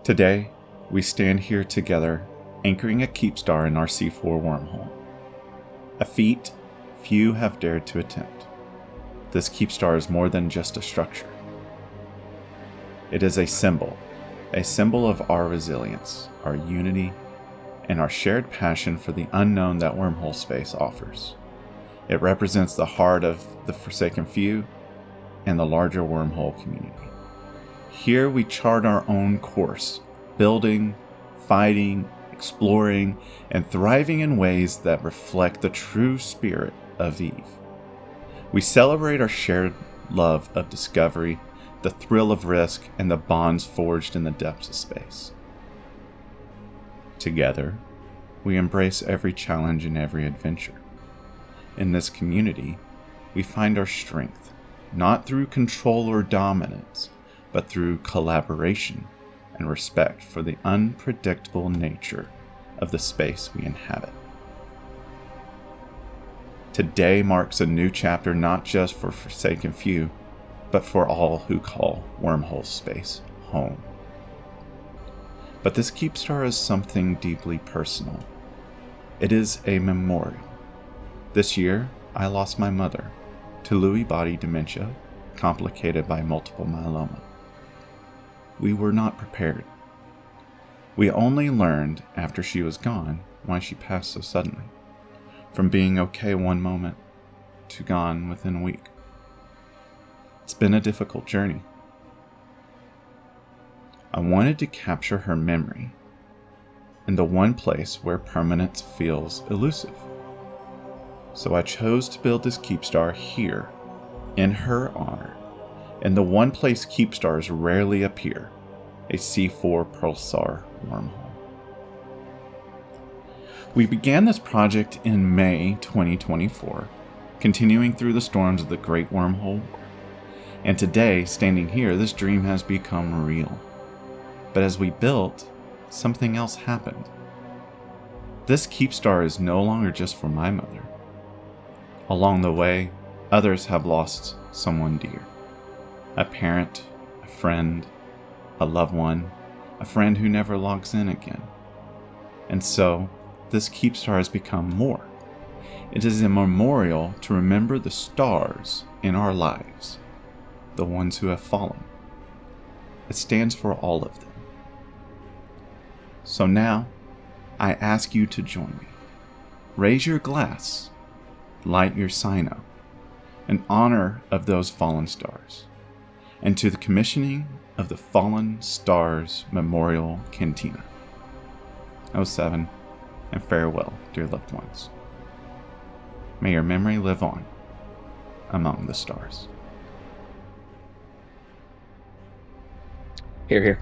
Today, we stand here together, anchoring a Keepstar in our C4 wormhole. A feat few have dared to attempt. This Keepstar is more than just a structure. It is a symbol of our resilience, our unity, and our shared passion for the unknown that wormhole space offers. It represents the heart of the Forsaken Few and the larger wormhole community. Here we chart our own course, building, fighting, exploring, and thriving in ways that reflect the true spirit of Eve. We celebrate our shared love of discovery, the thrill of risk, and the bonds forged in the depths of space. Together, we embrace every challenge and every adventure. In this community, we find our strength, not through control or dominance, but through collaboration and respect for the unpredictable nature of the space we inhabit. Today marks a new chapter not just for Forsaken Few, but for all who call wormhole space home. But this Keepstar is something deeply personal. It is a memorial. This year, I lost my mother to Lewy body dementia, complicated by multiple myeloma. We were not prepared. We only learned after she was gone why she passed so suddenly, from being okay one moment to gone within a week. It's been a difficult journey. I wanted to capture her memory in the one place where permanence feels elusive. So I chose to build this Keepstar here, in her honor, in the one place Keepstars rarely appear, a C4 pulsar wormhole. We began this project in May 2024, continuing through the storms of the Great Wormhole War. And today, standing here, this dream has become real. But as we built, something else happened. This Keepstar is no longer just for my mother. Along the way, others have lost someone dear. A parent, a friend, a loved one, a friend who never logs in again. And so, this Keepstar has become more. It is a memorial to remember the stars in our lives, the ones who have fallen. It stands for all of them. So now, I ask you to join me. Raise your glass, light your sign up, in honor of those fallen stars, and to the commissioning of the Fallen Stars Memorial Cantina. 07, and farewell, dear loved ones. May your memory live on among the stars. Hear, hear.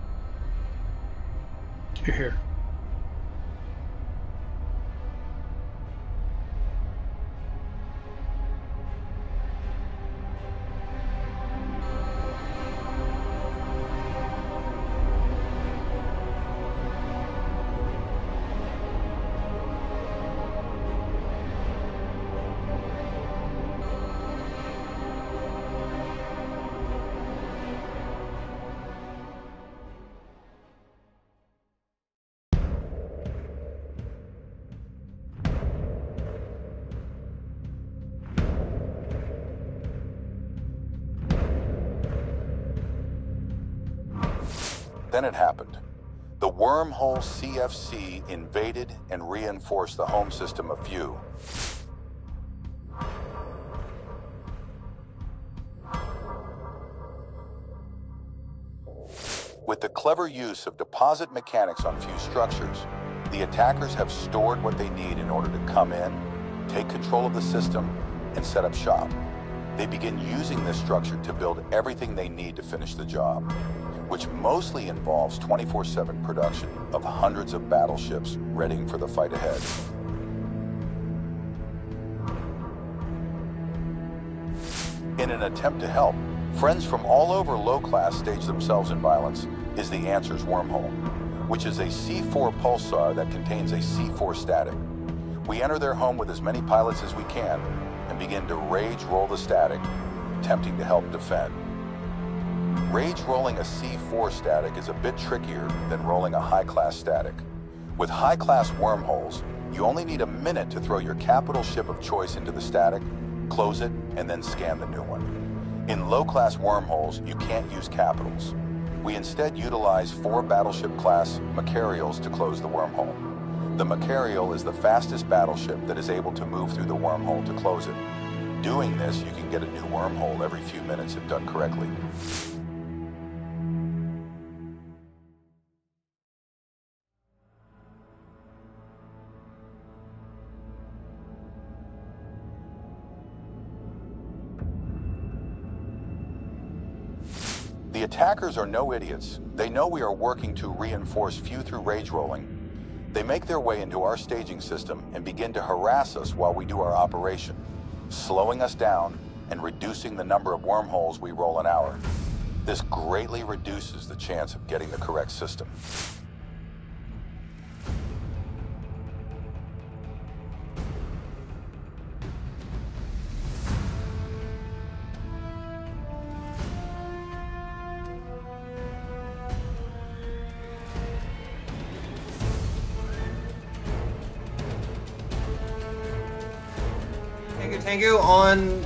Hear, hear. Then it happened. The wormhole CFC invaded and reinforced the home system of Few. With the clever use of deposit mechanics on Few structures, the attackers have stored what they need in order to come in, take control of the system, and set up shop. They begin using this structure to build everything they need to finish the job, which mostly involves 24/7 production of hundreds of battleships readying for the fight ahead. In an attempt to help, friends from all over low class stage themselves in violence is the Answer's wormhole, which is a C4 pulsar that contains a C4 static. We enter their home with as many pilots as we can and begin to rage roll the static, attempting to help defend. Rage rolling a C4 static is a bit trickier than rolling a high-class static. With high-class wormholes, you only need a minute to throw your capital ship of choice into the static, close it, and then scan the new one. In low-class wormholes, you can't use capitals. We instead utilize 4 battleship-class Macarials to close the wormhole. The Macarial is the fastest battleship that is able to move through the wormhole to close it. Doing this, you can get a new wormhole every few minutes if done correctly. The attackers are no idiots. They know we are working to reinforce few through rage rolling. They make their way into our staging system and begin to harass us while we do our operation, slowing us down and reducing the number of wormholes we roll an hour. This greatly reduces the chance of getting the correct system. Tango on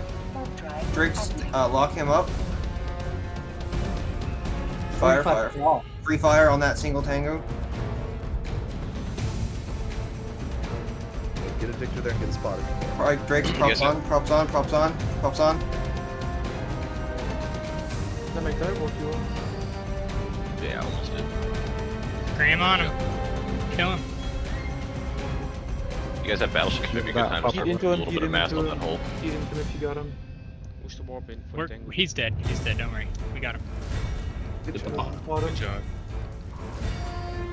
Drake's, lock him up. Fire. Free fire on that single Tango. Get a Victor there and get a spotter. Alright, Drake's props on. That make that work, you Yeah, almost did. Scram on him. Kill him. You guys have battleships, maybe a good time to start putting a little bit of mass on that hole. Eat into him if you got him. Push the warp in. He's dead. He's dead. Don't worry. We got him. Get Good to job. the water. Good job.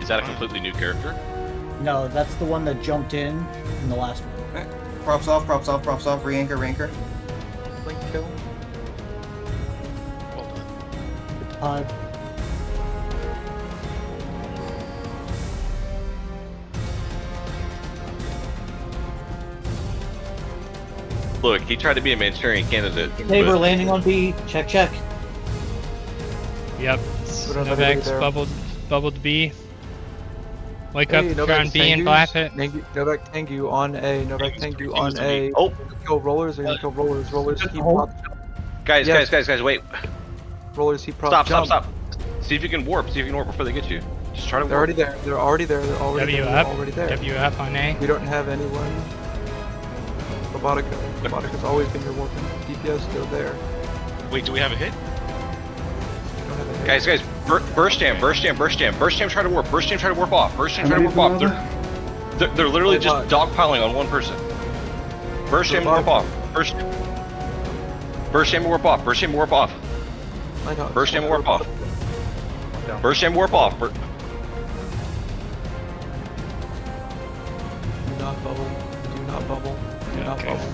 Is that a completely new character? No, that's the one that jumped in the last one. Okay. Props off, re-anchor. Blink kill. Well done. Pod. Look, he tried to be a Manchurian candidate. Saber but landing on B. Check. Yep. Put another Novex there. bubbled B. Wake Hey, up, Novak on B and blast it. Novak Tengu on A. Novak Tengu on A. Oh, Kill rollers or you kill rollers. Rollers keep hold. prop. guys, Yes. wait. Rollers keep prop. Stop. See if you can warp before they get you. Just try to They're warp. already there. They're already there. W up on A. We don't have anyone. Robotica's always been your warping. DPS, they're there. Wait, do we have a hit? We don't have a hit. Guys, burst jam, try to warp, off, They're literally just dogpiling on one person. Burst jam, warp off, burst jam, warp off, burst jam, warp off, burst jam, warp off, burst jam, warp off. Do not bubble. Do not bubble. Do not Okay. bubble.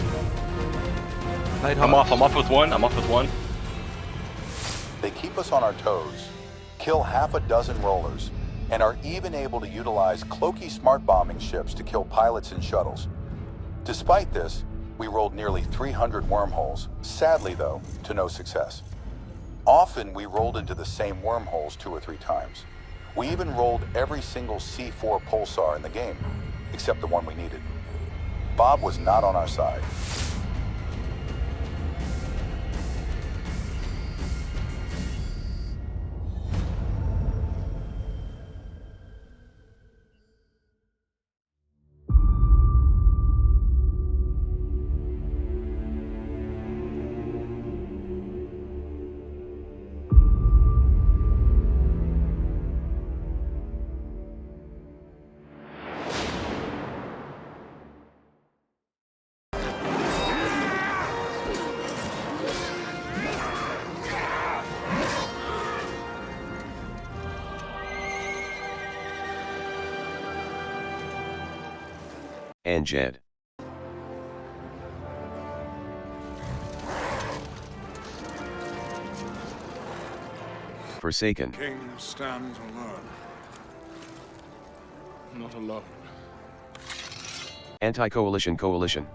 Nighthawk. I'm off with one. They keep us on our toes, kill half a dozen rollers, and are even able to utilize cloaky smart bombing ships to kill pilots and shuttles. Despite this, we rolled nearly 300 wormholes, sadly though, to no success. Often we rolled into the same wormholes 2 or 3 times. We even rolled every single C4 pulsar in the game, except the one we needed. Bob was not on our side. And Jed. Forsaken. King stands alone. Not alone. Anti-coalition coalition.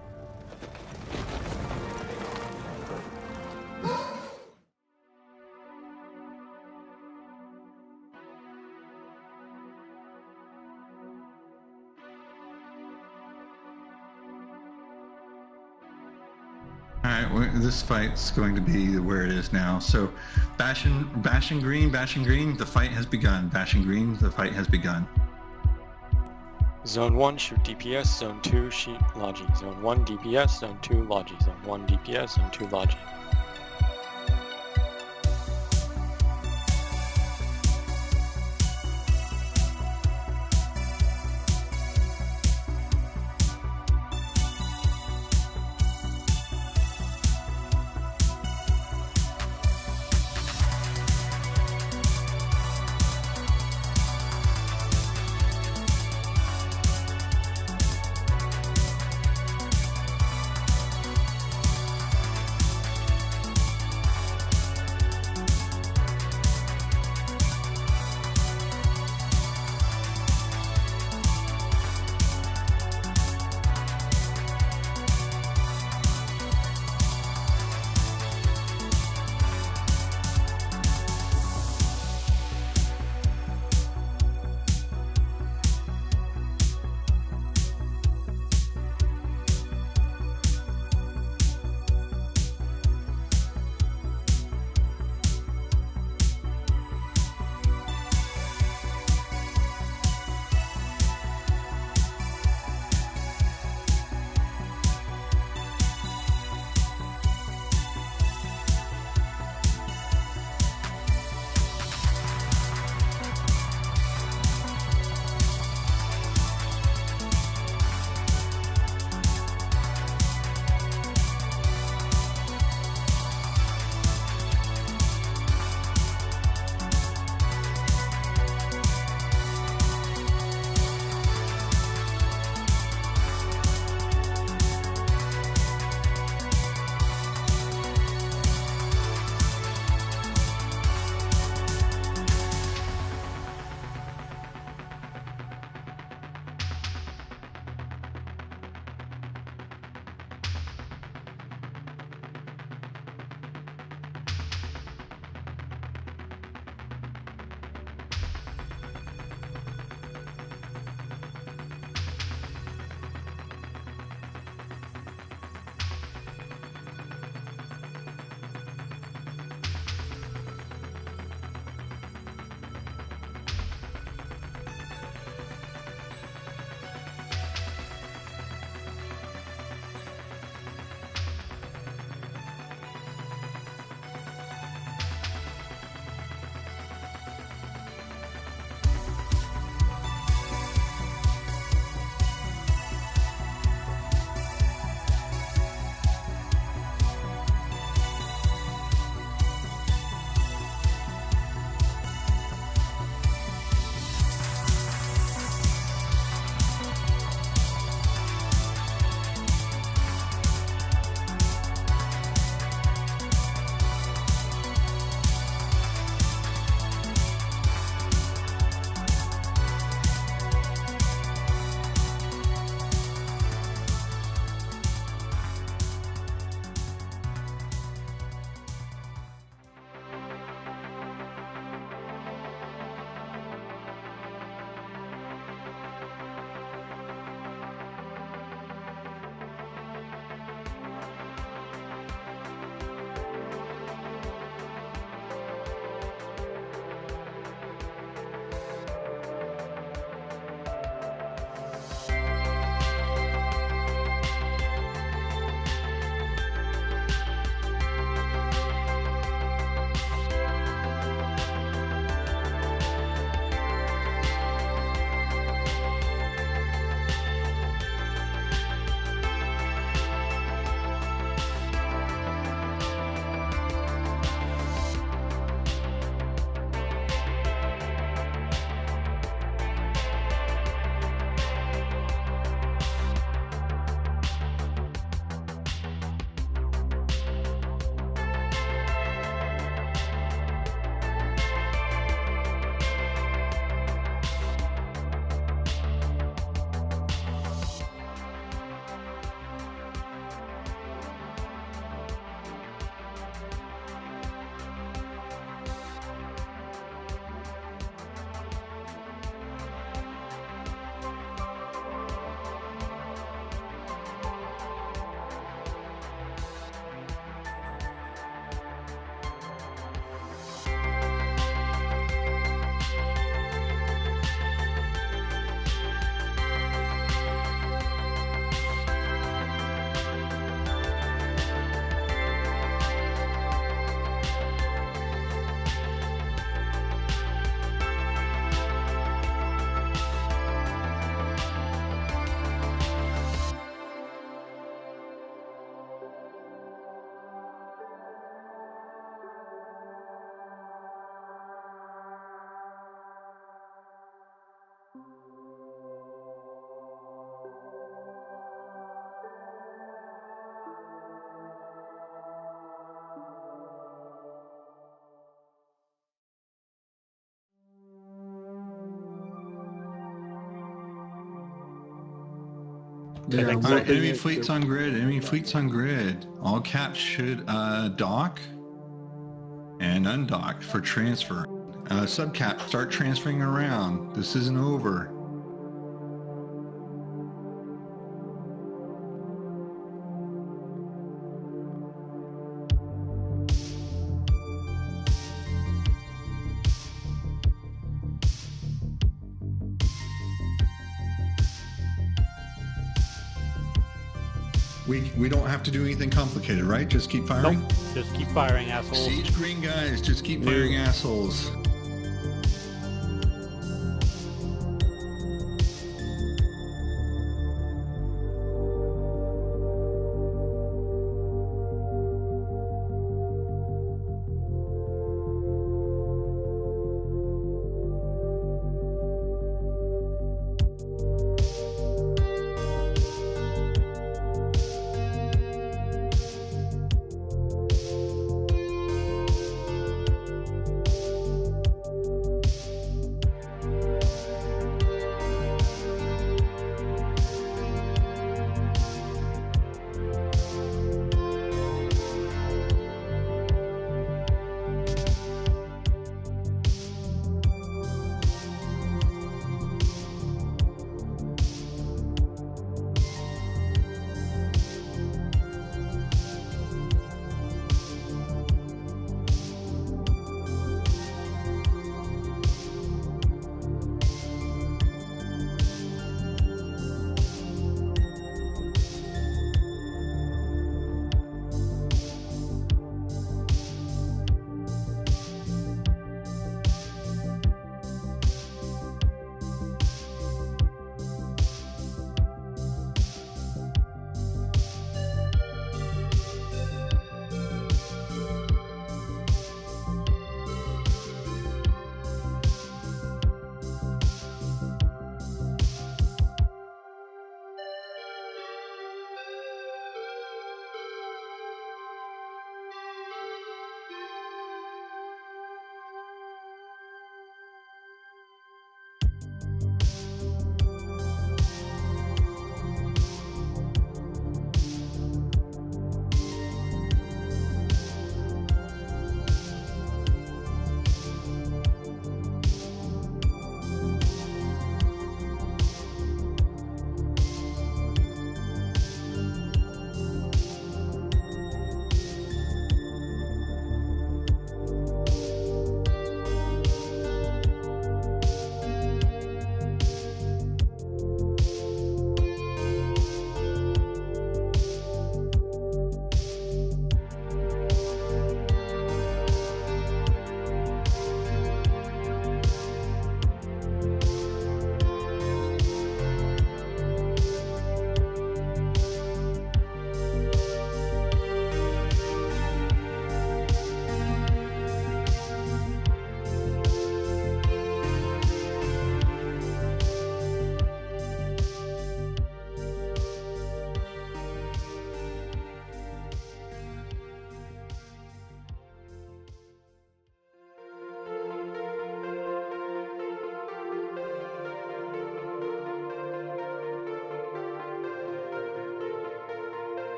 Alright, this fight's going to be where it is now. So, bashing green, the fight has begun. Bashing green, the fight has begun. Zone 1, shoot DPS. Zone 2, shoot Logi. Zone 1, DPS. Zone 2, Logi. Zone 1, DPS. Zone 2, Logi. Yeah, enemy fleets on grid. Enemy fleets on grid. All caps should dock and undock for transfer. Subcap, start transferring around. This isn't over. We don't have to do anything complicated, right? Just keep firing? Nope. Just keep firing, assholes. Siege green guys, just keep firing, assholes.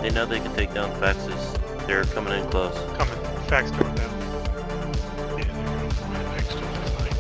They know they can take down Faxes. They're coming in close. Coming. Fax going down. Yeah, they're going right next to it. Like,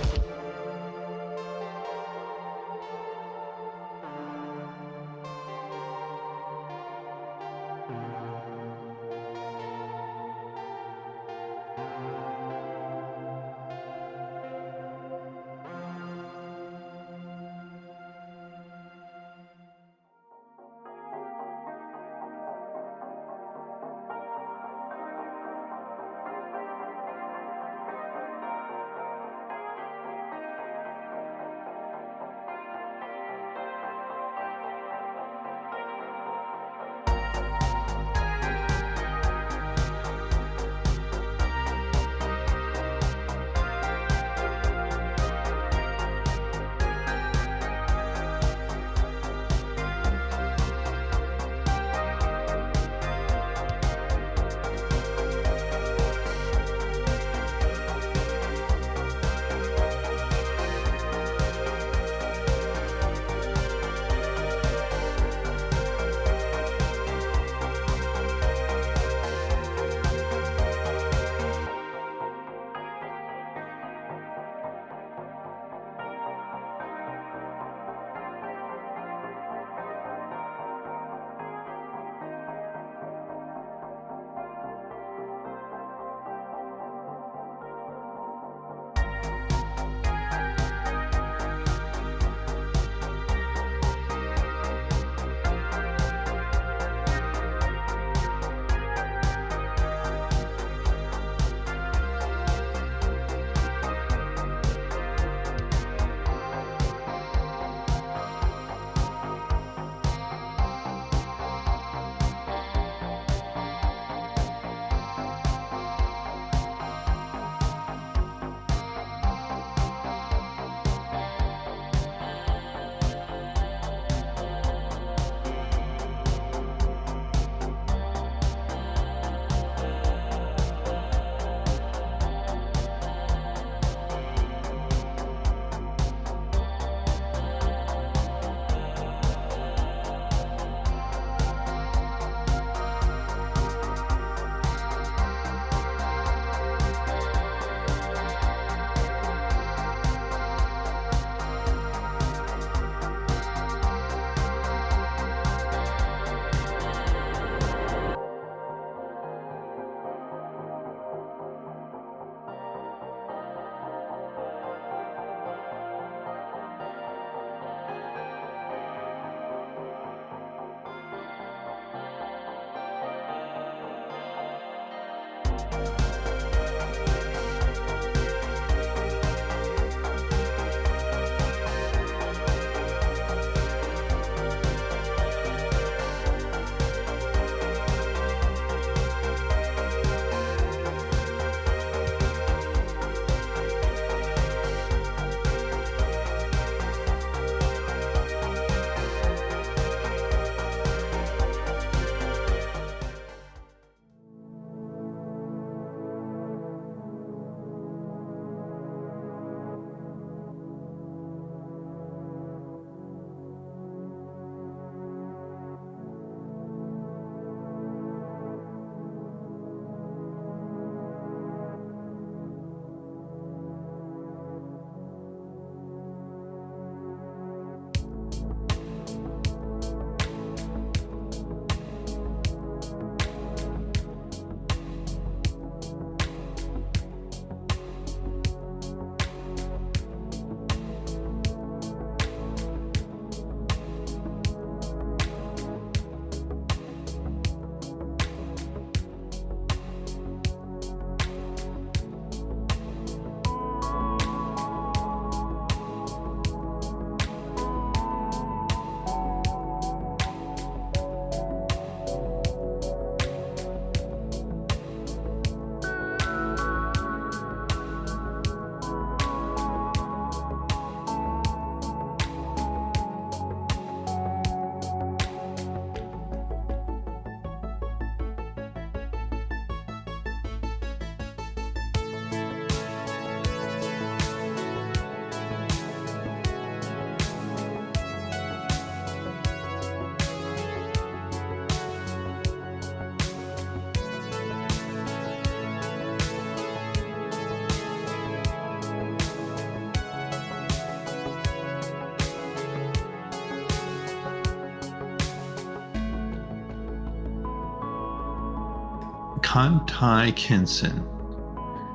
Kantai Kensen.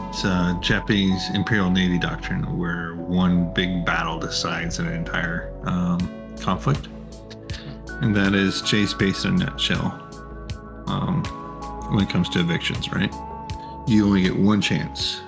It's a Japanese Imperial Navy doctrine where one big battle decides an entire conflict. And that is J-Space in a nutshell. When it comes to evictions, right? You only get one chance.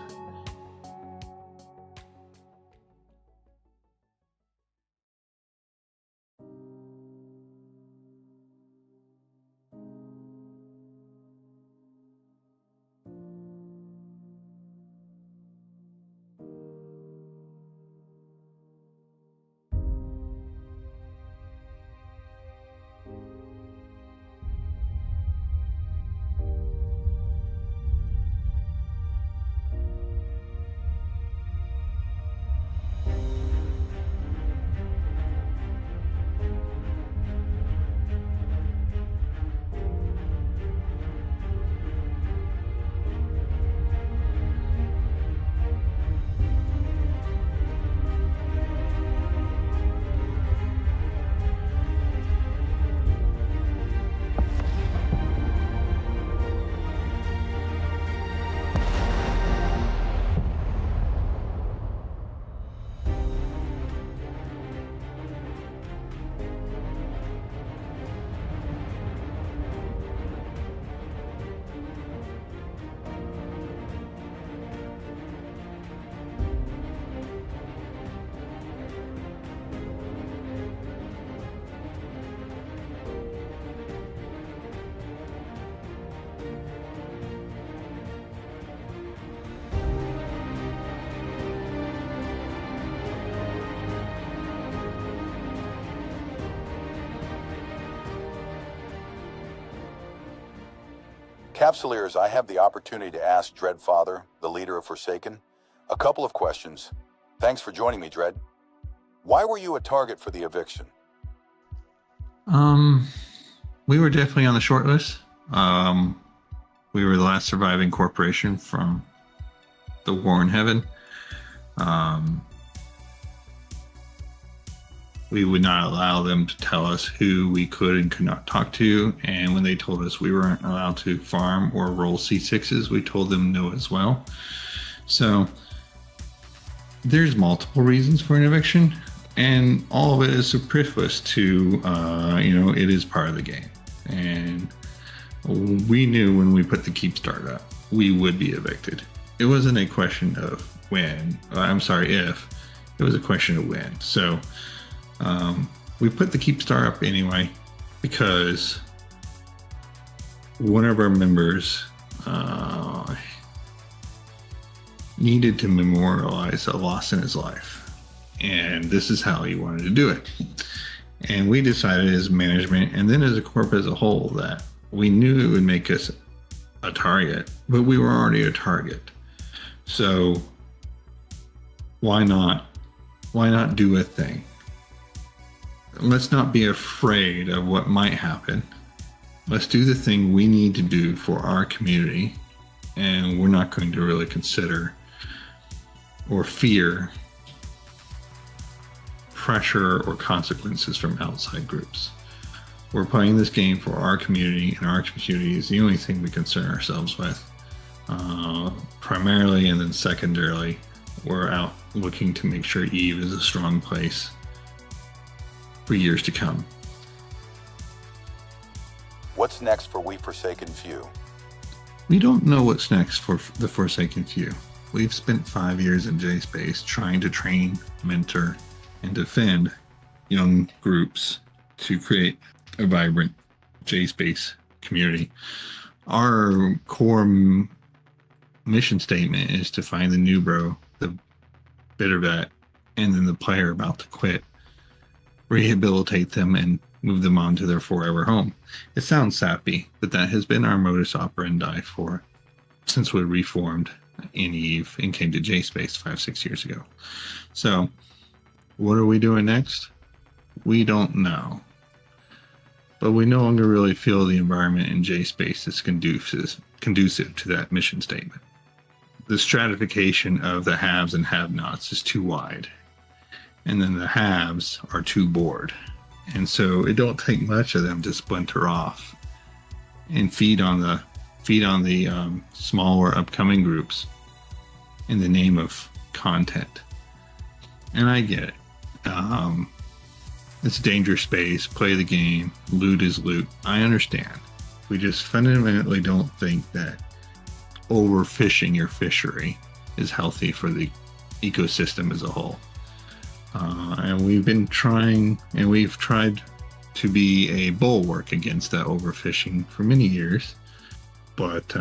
Capsuleers, I have the opportunity to ask Dread F4ther, the leader of Forsaken, a couple of questions. Thanks for joining me, Dread. Why were you a target for the eviction? We were definitely on the short list. We were the last surviving corporation from the war in heaven. We would not allow them to tell us who we could and could not talk to. And when they told us we weren't allowed to farm or roll C6s, we told them no as well. So there's multiple reasons for an eviction, and all of it is superfluous to, it is part of the game. And we knew when we put the Keepstar up, we would be evicted. It wasn't a question of if, it was a question of when. So we put the Keepstar up anyway because one of our members needed to memorialize a loss in his life, and this is how he wanted to do it. And we decided as management and then as a corp as a whole that we knew it would make us a target, but we were already a target. So why not do a thing? Let's not be afraid of what might happen. Let's do the thing we need to do for our community, and we're not going to really consider or fear pressure or consequences from outside groups. We're playing this game for our community, and our community is the only thing we concern ourselves with. Primarily, and then secondarily, we're out looking to make sure Eve is a strong place for years to come. What's next for We Forsaken Few? We don't know what's next for the Forsaken Few. We've spent 5 years in J-Space trying to train, mentor, and defend young groups to create a vibrant J-Space community. Our core mission statement is to find the new bro, the bitter vet, and then the player about to quit, rehabilitate them, and move them on to their forever home. It sounds sappy, but that has been our modus operandi since we reformed in Eve and came to J-Space 5-6 years ago. So what are we doing next? We don't know. But we no longer really feel the environment in J-Space is conducive to that mission statement. The stratification of the haves and have-nots is too wide. And then the haves are too bored. And so it don't take much of them to splinter off and feed on the feed on the smaller upcoming groups in the name of content. And I get it. It's a dangerous space. Play the game. Loot is loot. I understand. We just fundamentally don't think that overfishing your fishery is healthy for the ecosystem as a whole. And we've been trying, and we've tried to be a bulwark against that overfishing for many years, but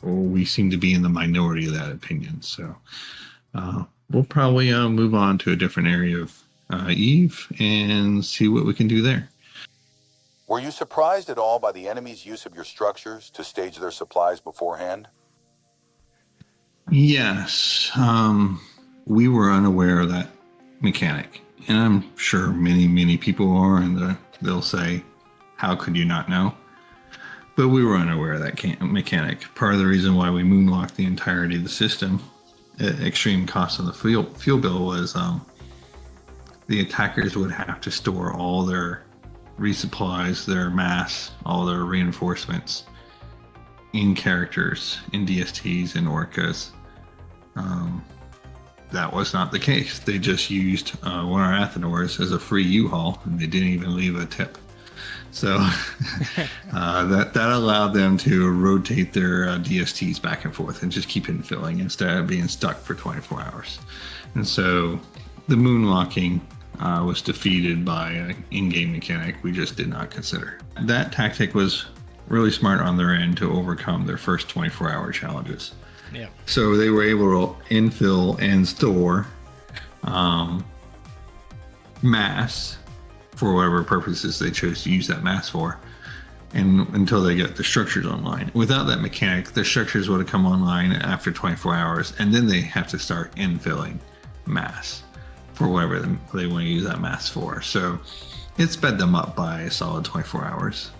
we seem to be in the minority of that opinion. So we'll probably move on to a different area of Eve and see what we can do there. Were you surprised at all by the enemy's use of your structures to stage their supplies beforehand? Yes, we were unaware of that mechanic, and I'm sure many people are, and they'll say, how could you not know? But we were unaware of that mechanic. Part of the reason why we moonlocked the entirety of the system at extreme cost on the fuel bill was the attackers would have to store all their resupplies, their mass, all their reinforcements in characters, in DSTs, and orcas. That was not the case. They just used one of our Athenors as a free U-Haul, and they didn't even leave a tip. So that allowed them to rotate their DSTs back and forth and just keep infilling instead of being stuck for 24 hours. And so the moonlocking was defeated by an in-game mechanic we just did not consider. That tactic was really smart on their end to overcome their first 24-hour challenges. Yeah. So they were able to infill and store mass for whatever purposes they chose to use that mass for, and until they get the structures online. Without that mechanic, the structures would have come online after 24 hours, and then they have to start infilling mass for whatever they want to use that mass for. So it sped them up by a solid 24 hours.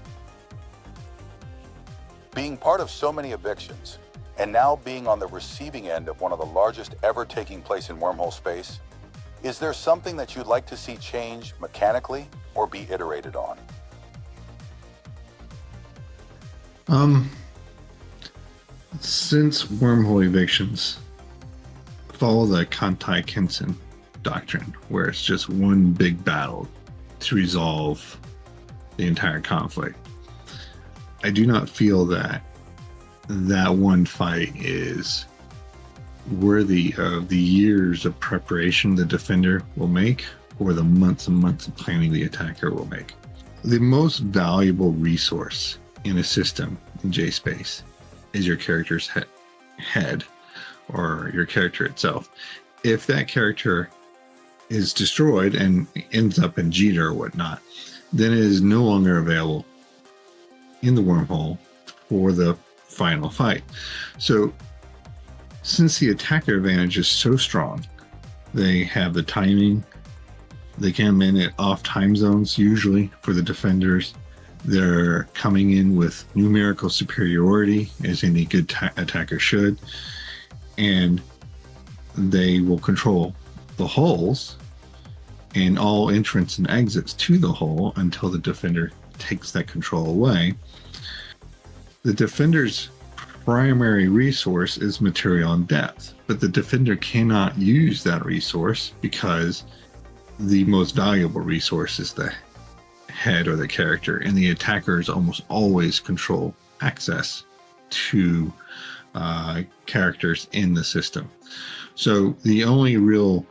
Being part of so many evictions, and now being on the receiving end of one of the largest ever taking place in wormhole space, is there something that you'd like to see change mechanically or be iterated on? Since wormhole evictions follow the Kantai-Kensen doctrine, where it's just one big battle to resolve the entire conflict, I do not feel that one fight is worthy of the years of preparation the defender will make, or the months and months of planning the attacker will make. The most valuable resource in a system in JSpace is your character's head, or your character itself. If that character is destroyed and ends up in Jita or whatnot, then it is no longer available in the wormhole for the final fight. So since the attacker advantage is so strong, they have the timing, they come in at off time zones usually for the defenders. They're coming in with numerical superiority, as any good attacker should, and they will control the holes and all entrance and exits to the hole until the defender takes that control away. The defender's primary resource is material and depth, but the defender cannot use that resource because the most valuable resource is the head or the character, and the attackers almost always control access to characters in the system. So the only real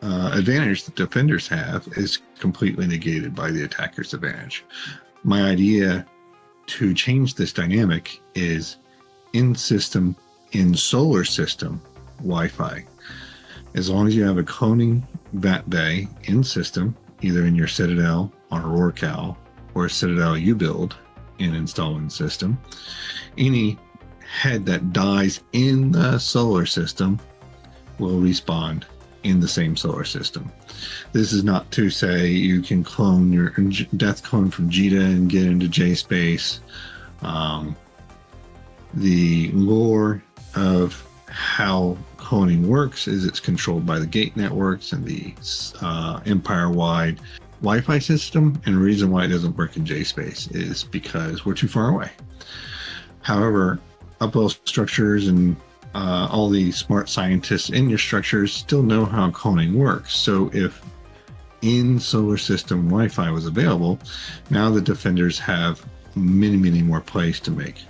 advantage the defenders have is completely negated by the attacker's advantage. My idea to change this dynamic is in-system, in-solar system Wi-Fi. As long as you have a cloning VAT bay in-system, either in your Citadel on a Rorcal or a Citadel you build and install in system, any head that dies in the solar system will respawn in the same solar system. This is not to say you can clone your death clone from Jita and get into JSpace. The lore of how cloning works is it's controlled by the gate networks and the empire-wide Wi-Fi system, and the reason why it doesn't work in JSpace is because we're too far away. However, upwell structures and all the smart scientists in your structures still know how cloning works. So if in solar system Wi-Fi was available, now the defenders have many more plays to make.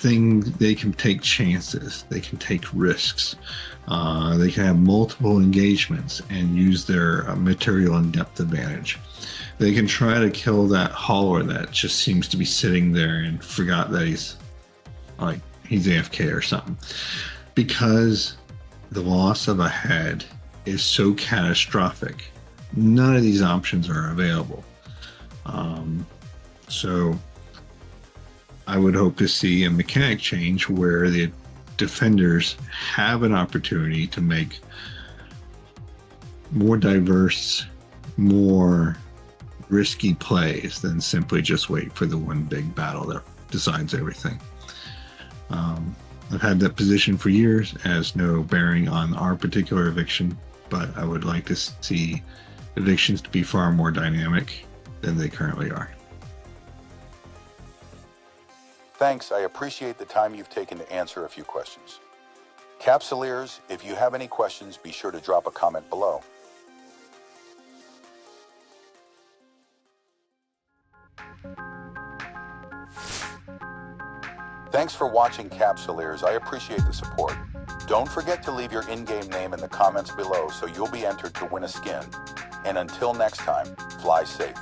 They can take chances, they can take risks, they can have multiple engagements and use their material and depth advantage. They can try to kill that hauler that just seems to be sitting there and forgot that he's AFK or something, because the loss of a head is so catastrophic. None of these options are available. So I would hope to see a mechanic change where the defenders have an opportunity to make more diverse, more risky plays than simply just wait for the one big battle that decides everything. I've had that position for years, as no bearing on our particular eviction, but I would like to see evictions to be far more dynamic than they currently are. Thanks, I appreciate the time you've taken to answer a few questions. Capsuleers, if you have any questions, be sure to drop a comment below. Thanks for watching, Capsuleers. I appreciate the support. Don't forget to leave your in-game name in the comments below so you'll be entered to win a skin. And until next time, fly safe.